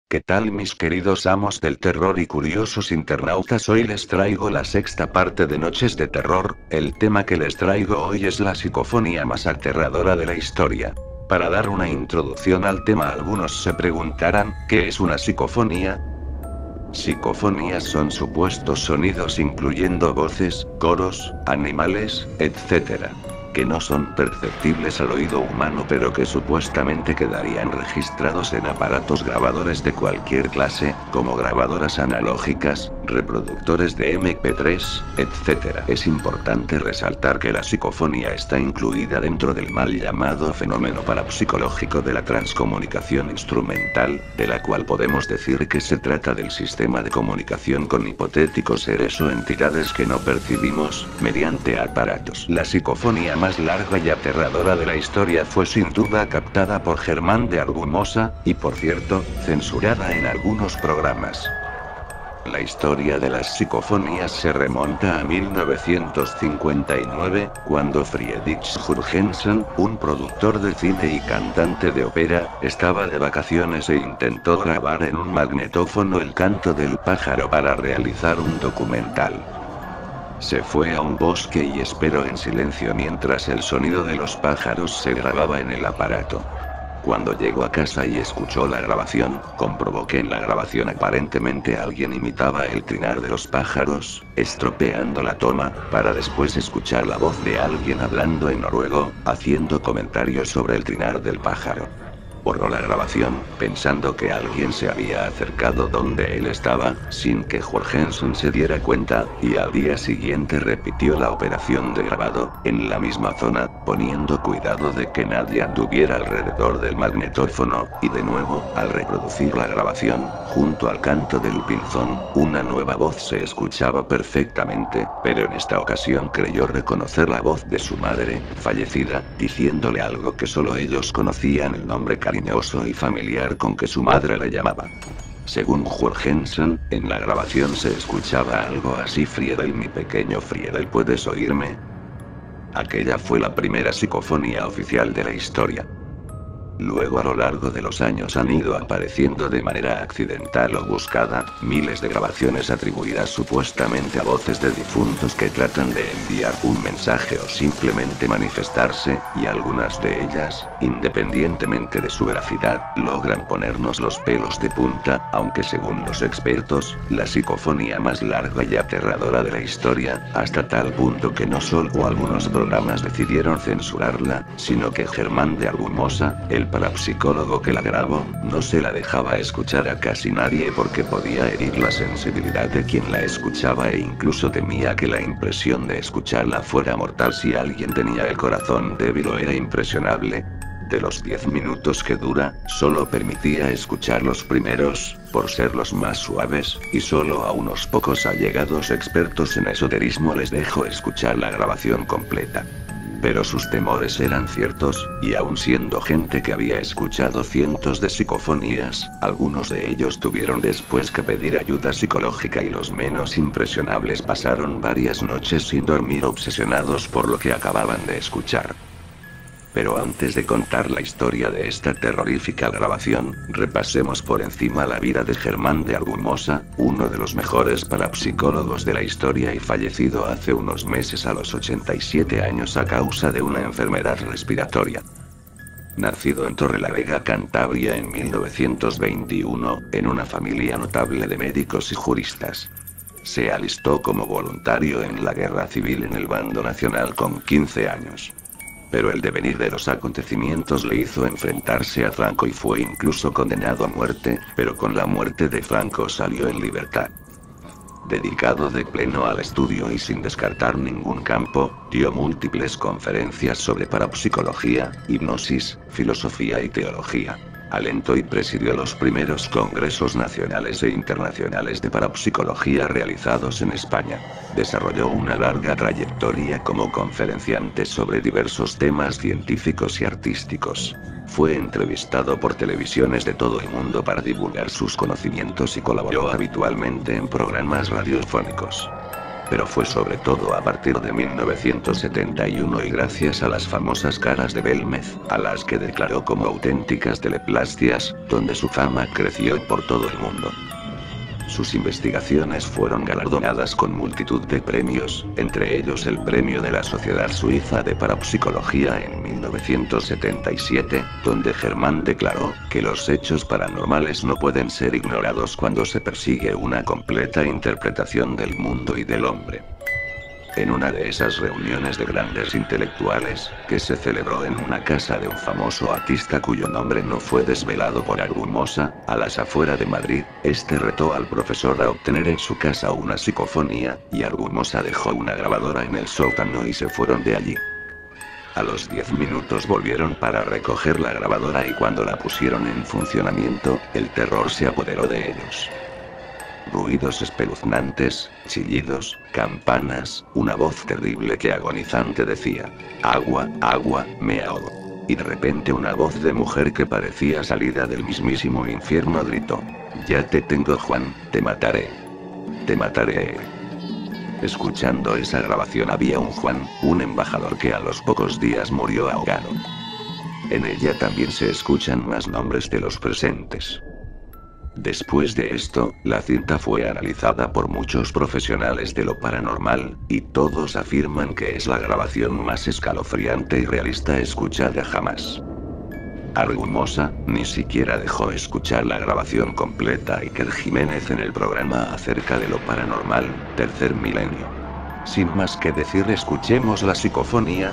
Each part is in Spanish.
¿Qué tal mis queridos amos del terror y curiosos internautas? Hoy les traigo la sexta parte de Noches de Terror. El tema que les traigo hoy es la psicofonía más aterradora de la historia. Para dar una introducción al tema, algunos se preguntarán, ¿qué es una psicofonía? Psicofonías son supuestos sonidos incluyendo voces, coros, animales, etc., que no son perceptibles al oído humano pero que supuestamente quedarían registrados en aparatos grabadores de cualquier clase, como grabadoras analógicas, reproductores de MP3, etc. Es importante resaltar que la psicofonía está incluida dentro del mal llamado fenómeno parapsicológico de la transcomunicación instrumental, de la cual podemos decir que se trata del sistema de comunicación con hipotéticos seres o entidades que no percibimos, mediante aparatos. La psicofonía más larga y aterradora de la historia fue sin duda captada por Germán de Argumosa, y por cierto, censurada en algunos programas. La historia de las psicofonías se remonta a 1959, cuando Friedrich Jurgensen, un productor de cine y cantante de ópera, estaba de vacaciones e intentó grabar en un magnetófono el canto del pájaro para realizar un documental. Se fue a un bosque y esperó en silencio mientras el sonido de los pájaros se grababa en el aparato. Cuando llegó a casa y escuchó la grabación, comprobó que en la grabación aparentemente alguien imitaba el trinar de los pájaros, estropeando la toma, para después escuchar la voz de alguien hablando en noruego, haciendo comentarios sobre el trinar del pájaro. Borró la grabación, pensando que alguien se había acercado donde él estaba, sin que Jorgensen se diera cuenta, y al día siguiente repitió la operación de grabado, en la misma zona, poniendo cuidado de que nadie anduviera alrededor del magnetófono, y de nuevo, al reproducir la grabación, junto al canto del pinzón, una nueva voz se escuchaba perfectamente, pero en esta ocasión creyó reconocer la voz de su madre, fallecida, diciéndole algo que solo ellos conocían, el nombre cariñoso y familiar con que su madre le llamaba. Según Jurgensen, en la grabación se escuchaba algo así: Friedel, mi pequeño Friedel, ¿puedes oírme? Aquella fue la primera psicofonía oficial de la historia. Luego, a lo largo de los años han ido apareciendo de manera accidental o buscada, miles de grabaciones atribuidas supuestamente a voces de difuntos que tratan de enviar un mensaje o simplemente manifestarse, y algunas de ellas, independientemente de su veracidad, logran ponernos los pelos de punta, aunque según los expertos, la psicofonía más larga y aterradora de la historia, hasta tal punto que no solo algunos programas decidieron censurarla, sino que Germán de Argumosa, el parapsicólogo que la grabó, no se la dejaba escuchar a casi nadie porque podía herir la sensibilidad de quien la escuchaba, e incluso temía que la impresión de escucharla fuera mortal si alguien tenía el corazón débil o era impresionable. De los 10 minutos que dura, solo permitía escuchar los primeros, por ser los más suaves, y solo a unos pocos allegados expertos en esoterismo les dejó escuchar la grabación completa. Pero sus temores eran ciertos, y aun siendo gente que había escuchado cientos de psicofonías, algunos de ellos tuvieron después que pedir ayuda psicológica, y los menos impresionables pasaron varias noches sin dormir obsesionados por lo que acababan de escuchar. Pero antes de contar la historia de esta terrorífica grabación, repasemos por encima la vida de Germán de Argumosa, uno de los mejores parapsicólogos de la historia y fallecido hace unos meses a los 87 años a causa de una enfermedad respiratoria. Nacido en Torrelavega, Cantabria en 1921, en una familia notable de médicos y juristas. Se alistó como voluntario en la Guerra Civil en el bando nacional con 15 años. Pero el devenir de los acontecimientos le hizo enfrentarse a Franco y fue incluso condenado a muerte, pero con la muerte de Franco salió en libertad. Dedicado de pleno al estudio y sin descartar ningún campo, dio múltiples conferencias sobre parapsicología, hipnosis, filosofía y teología. Alentó y presidió los primeros congresos nacionales e internacionales de parapsicología realizados en España. Desarrolló una larga trayectoria como conferenciante sobre diversos temas científicos y artísticos. Fue entrevistado por televisiones de todo el mundo para divulgar sus conocimientos y colaboró habitualmente en programas radiofónicos. Pero fue sobre todo a partir de 1971 y gracias a las famosas caras de Belmez, a las que declaró como auténticas teleplastias, donde su fama creció por todo el mundo. Sus investigaciones fueron galardonadas con multitud de premios, entre ellos el premio de la Sociedad Suiza de Parapsicología en 1977, donde Germán declaró que los hechos paranormales no pueden ser ignorados cuando se persigue una completa interpretación del mundo y del hombre. En una de esas reuniones de grandes intelectuales, que se celebró en una casa de un famoso artista cuyo nombre no fue desvelado por Argumosa, a las afueras de Madrid, este retó al profesor a obtener en su casa una psicofonía, y Argumosa dejó una grabadora en el sótano y se fueron de allí. A los 10 minutos volvieron para recoger la grabadora y cuando la pusieron en funcionamiento, el terror se apoderó de ellos. Ruidos espeluznantes, chillidos, campanas, una voz terrible que agonizante decía: agua, agua, me ahogo. Y de repente una voz de mujer que parecía salida del mismísimo infierno gritó: ya te tengo, Juan, te mataré. Te mataré. Escuchando esa grabación había un Juan, un embajador que a los pocos días murió ahogado. En ella también se escuchan más nombres de los presentes. Después de esto, la cinta fue analizada por muchos profesionales de lo paranormal, y todos afirman que es la grabación más escalofriante y realista escuchada jamás. Argumosa, ni siquiera dejó escuchar la grabación completa y Iker Jiménez en el programa acerca de lo paranormal, Tercer Milenio. Sin más que decir, escuchemos la psicofonía.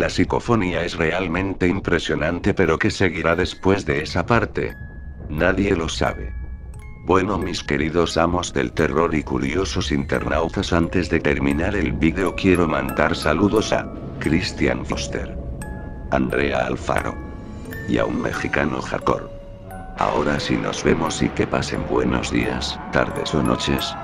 La psicofonía es realmente impresionante, pero ¿qué seguirá después de esa parte? Nadie lo sabe. Bueno, mis queridos amos del terror y curiosos internautas, antes de terminar el vídeo quiero mandar saludos a Christian Foster, Andrea Alfaro y a un mexicano hardcore. Ahora sí nos vemos y que pasen buenos días, tardes o noches.